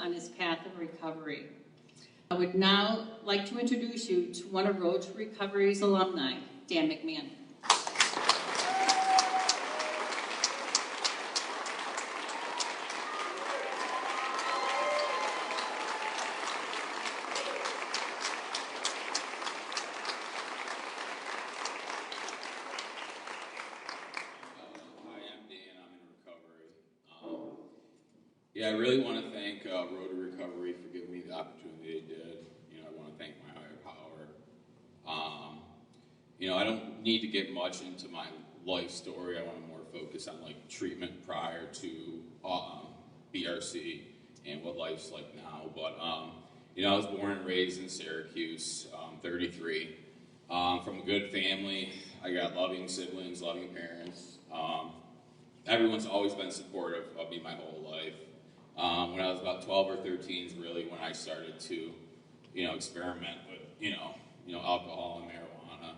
on his path of recovery. I would now like to introduce you to one of Road to Recovery's alumni, Dan McMahon. Yeah, I really want to thank Road to Recovery for giving me the opportunity they did. You know, I want to thank my higher power. You know, I don't need to get much into my life story. I want to more focus on like treatment prior to BRC and what life's like now. But you know, I was born and raised in Syracuse, 33, from a good family. I got loving siblings, loving parents. Everyone's always been supportive of me my whole life. When I was about 12 or 13 is really when I started to, you know, experiment with, you know, alcohol and marijuana.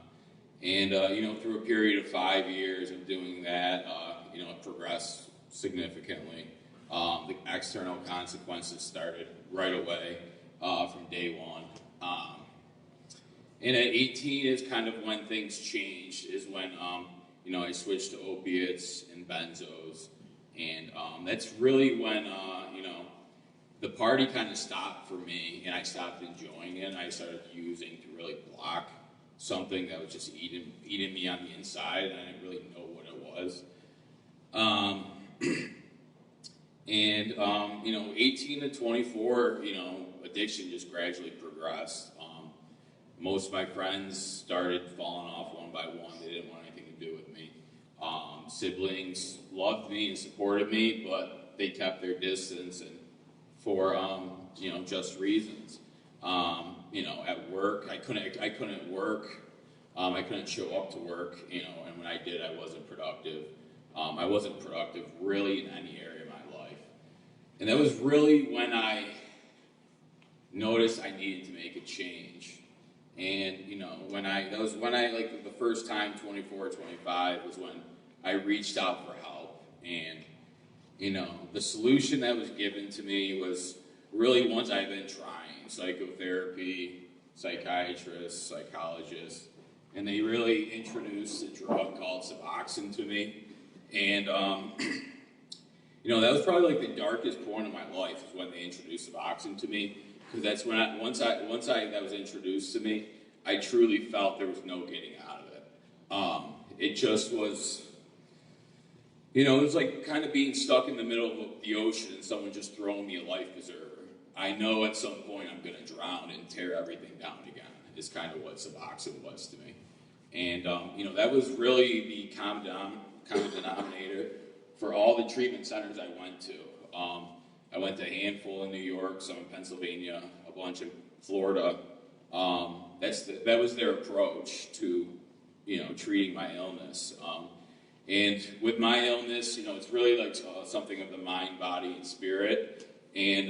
And, you know, through a period of 5 years of doing that, you know, it progressed significantly. The external consequences started right away from day one. And at 18 is kind of when things changed, is when, you know, I switched to opiates and benzos. And that's really when, you know, the party kind of stopped for me, and I stopped enjoying it. I started using to really block something that was just eating me on the inside, and I didn't really know what it was. You know, 18 to 24, you know, addiction just gradually progressed. Most of my friends started falling off one by one. They didn't want anything to do with me. Siblings loved me and supported me, but they kept their distance, and for you know, just reasons. You know, at work, I couldn't work. I couldn't show up to work. You know, and when I did, I wasn't productive. I wasn't productive really in any area of my life, and that was really when I noticed I needed to make a change. And you know, that was when I like the first time, 24, 25, was when I reached out for help. And, you know, the solution that was given to me was really ones I've been trying: psychotherapy, psychiatrists, psychologists, and they really introduced a drug called Suboxone to me. And, you know, that was probably like the darkest point of my life, is when they introduced Suboxone to me, because that's when once that was introduced to me, I truly felt there was no getting out of it. It just was, you know, it was like kind of being stuck in the middle of the ocean and someone just throwing me a life preserver. I know at some point I'm going to drown and tear everything down again, is kind of what Suboxone was to me. And, you know, that was really the common denominator for all the treatment centers I went to. I went to a handful in New York, some in Pennsylvania, a bunch in Florida. That was their approach to, you know, treating my illness. And with my illness, you know, it's really like something of the mind, body, and spirit. And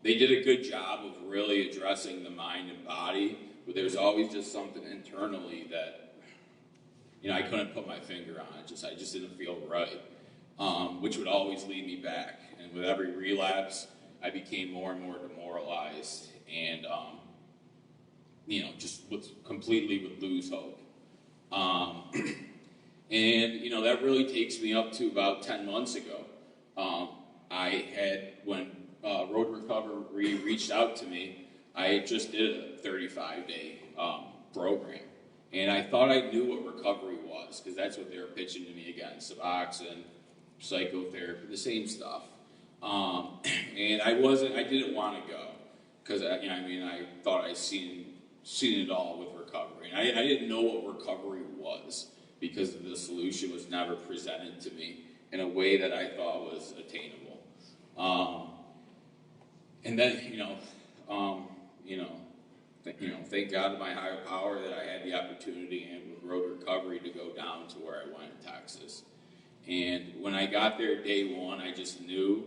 they did a good job of really addressing the mind and body, but there's always just something internally that, you know, I couldn't put my finger on. I just didn't feel right, which would always lead me back. And with every relapse, I became more and more demoralized, and you know, just completely would lose hope. And you know, that really takes me up to about 10 months ago. When Road Recovery reached out to me, I just did a 35-day program. And I thought I knew what recovery was, because that's what they were pitching to me again: Suboxone, psychotherapy, the same stuff. And I didn't want to go, because you know, I mean, I thought I'd seen it all with recovery. And I didn't know what recovery was, because the solution was never presented to me in a way that I thought was attainable. And then, thank God to my higher power that I had the opportunity, and with Road Recovery, to go down to where I went in Texas. And when I got there day one, I just knew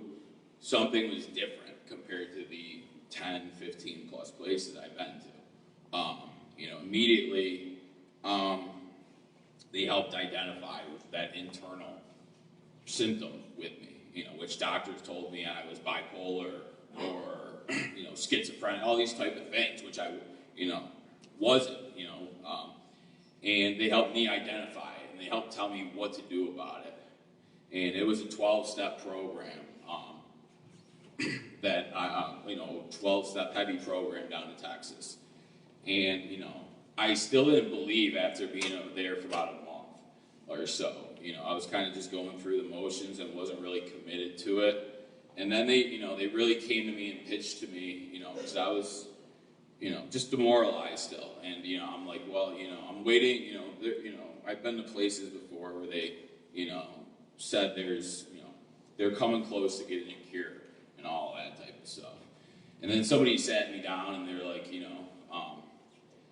something was different compared to the 10, 15 plus places I've been to. Immediately, they helped identify with that internal symptom with me, which doctors told me I was bipolar, or, you know, schizophrenic, all these type of things, which I, you know, wasn't, you know, and they helped me identify it, and they helped tell me what to do about it. And it was a 12-step program, that I, you know, 12-step heavy program down in Texas. And, you know, I still didn't believe after being over there for about a month or so. You know, I was kind of just going through the motions and wasn't really committed to it. And then they, you know, they really came to me and pitched to me, you know, because I was, you know, just demoralized still. And, you know, I'm like, well, you know, I'm waiting, you know, I've been to places before where they, you know, said there's, you know, they're coming close to getting a cure and all that type of stuff. And then somebody sat me down and they're like, you know,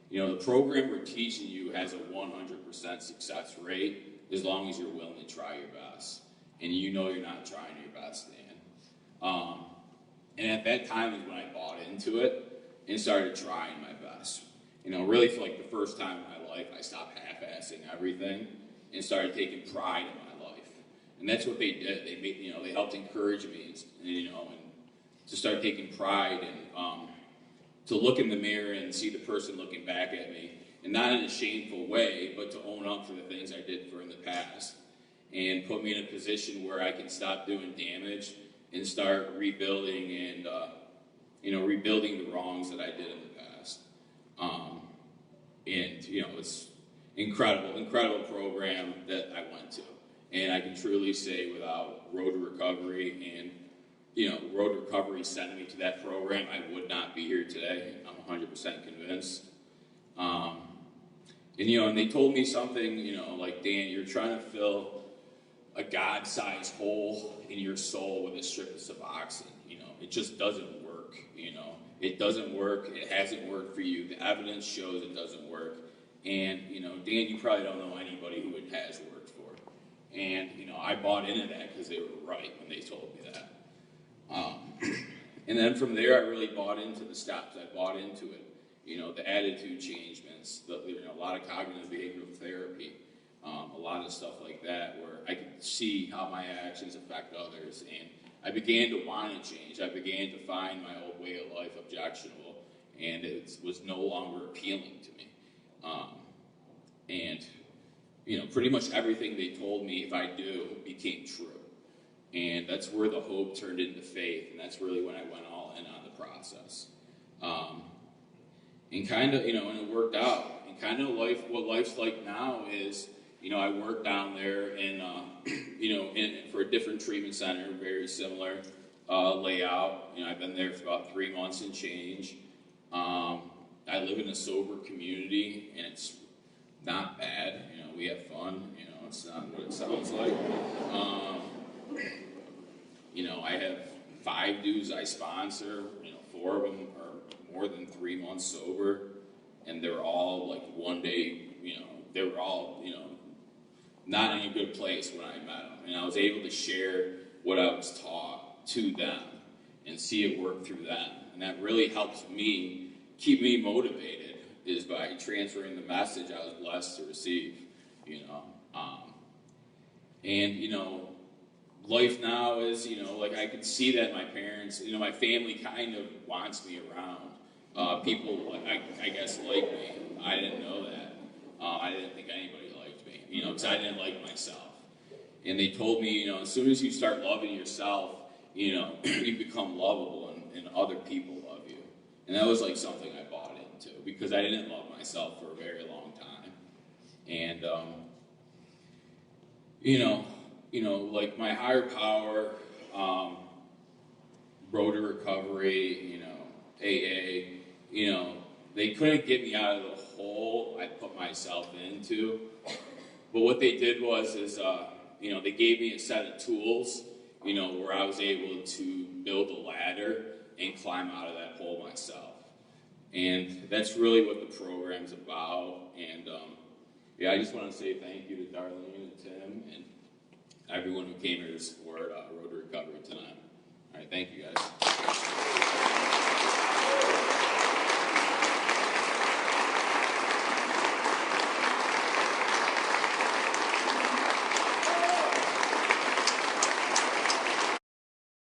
the program we're teaching you has a 100% success rate as long as you're willing to try your best. And you know you're not trying your best, Dan. And at that time is when I bought into it and started trying my best. You know, really for like the first time in my life, I stopped half-assing everything and started taking pride in my life. And that's what they did. They made, you know, they helped encourage me, and, you know, and to start taking pride and to look in the mirror and see the person looking back at me, and not in a shameful way, but to own up for the things I did for in the past, and put me in a position where I can stop doing damage and start rebuilding and, you know, rebuilding the wrongs that I did in the past. And, you know, it's incredible program that I went to. And I can truly say without Road to Recovery and, you know, Road to Recovery sending me to that program, I would not be here today. I'm 100% convinced. And, you know, and they told me something, you know, like, Dan, you're trying to fill a God-sized hole in your soul with a strip of Suboxone. You know, it just doesn't work, you know. It doesn't work. It hasn't worked for you. The evidence shows it doesn't work. And, you know, Dan, you probably don't know anybody who it has worked for. And, you know, I bought into that because they were right when they told me that. And then from there, I really bought into the steps. I bought into it. You know, the attitude changements, you know, a lot of cognitive behavioral therapy, a lot of stuff like that, where I could see how my actions affect others. And I began to want to change. I began to find my old way of life objectionable, and it was no longer appealing to me. And, you know, pretty much everything they told me if I do became true. And that's where the hope turned into faith, and that's really when I went all in on the process. And kind of, you know, and it worked out. And kind of what life's like now is, you know, I work down there in, you know, for a different treatment center, very similar layout. You know, I've been there for about 3 months and change. I live in a sober community, and it's not bad. You know, we have fun. You know, it's not what it sounds like. You know, I have 5 dudes I sponsor. You know, 4 of them are more than 3 months sober, and they're all like one day. You know, they were all, you know, not in a good place when I met them, and I was able to share what I was taught to them and see it work through them, and that really helps me keep me motivated. Is by transferring the message I was blessed to receive. You know, and you know. Life now is, you know, like I could see that my parents, you know, my family kind of wants me around. People, I guess, like me. I didn't know that. I didn't think anybody liked me, you know, because I didn't like myself. And they told me, you know, as soon as you start loving yourself, you know, you become lovable and other people love you. And that was like something I bought into because I didn't love myself for a very long time. And, you know, like my higher power, Road to Recovery, you know, AA, you know, they couldn't get me out of the hole I put myself into. But what they did was, you know, they gave me a set of tools, you know, where I was able to build a ladder and climb out of that hole myself. And that's really what the program's about. And, yeah, I just want to say thank you to Darlene and Tim and everyone who came here to support Road to Recovery tonight. All right, thank you guys.